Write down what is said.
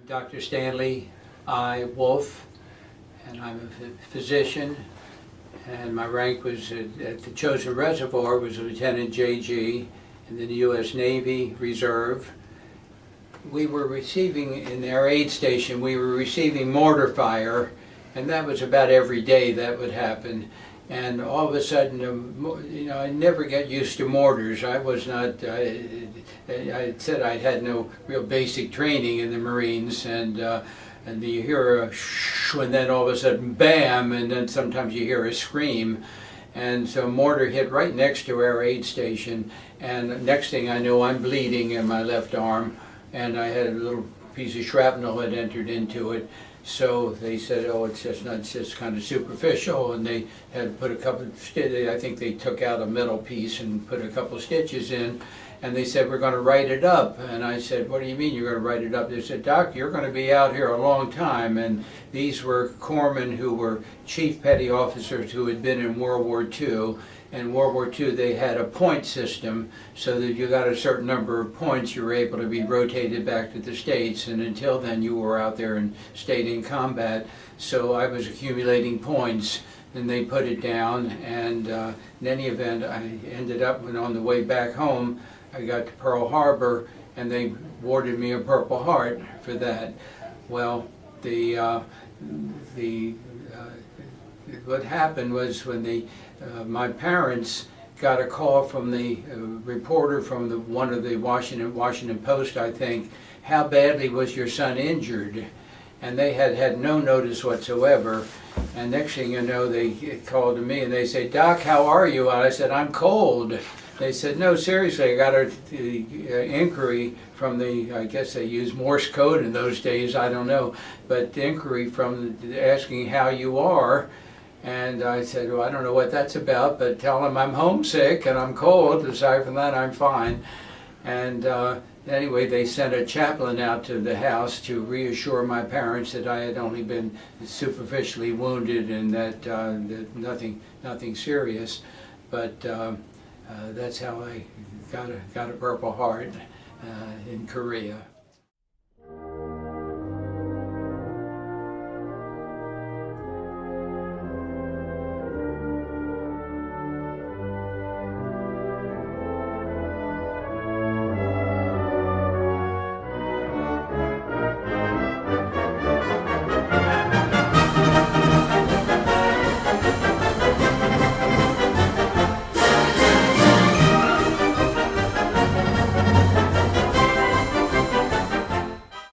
Dr. Stanley Wolf, and I'm a physician, and my rank was at the chosen reservoir was Lieutenant JG in the U.S. Navy Reserve. We were receiving, in our aid station, we were receiving mortar fire, and that was about every day that would happen. And all of a sudden, I never get used to mortars. I was not, I said I had no real basic training in the Marines, and you hear a shh, and then all of a sudden, bam, and then sometimes you hear a scream. And so mortar hit right next to our aid station, and next thing I know, I'm bleeding in my left arm, and I had a little piece of shrapnel that entered into it. So they said, oh, it's just kind of superficial, and they had to put a couple of stitches. I think they took out a metal piece and put a couple of stitches in, and they said, we're going to write it up. And I said, what do you mean you're going to write it up? They said, Doc, you're going to be out here a long time. And these were corpsmen who were chief petty officers who had been in World War II. In World War II, they had a point system, so that you got a certain number of points, you were able to be rotated back to the States, and until then you were out there and stayed in combat. So I was accumulating points, and they put it down, and in any event, I ended up, when on the way back home, I got to Pearl Harbor, and they awarded me a Purple Heart for that. Well, what happened was when my parents got a call from the reporter from one of the Washington Post, I think, how badly was your son injured? And they had no notice whatsoever. And next thing you know, they called to me and they say, Doc, how are you? And I said, I'm cold. They said, no, seriously, I got an inquiry from I guess they used Morse code in those days, I don't know, but the inquiry from asking how you are. And I said, well, I don't know what that's about, but tell them I'm homesick and I'm cold. Aside from that, I'm fine. And anyway, they sent a chaplain out to the house to reassure my parents that I had only been superficially wounded and that nothing serious. But that's how I got a Purple Heart in Korea.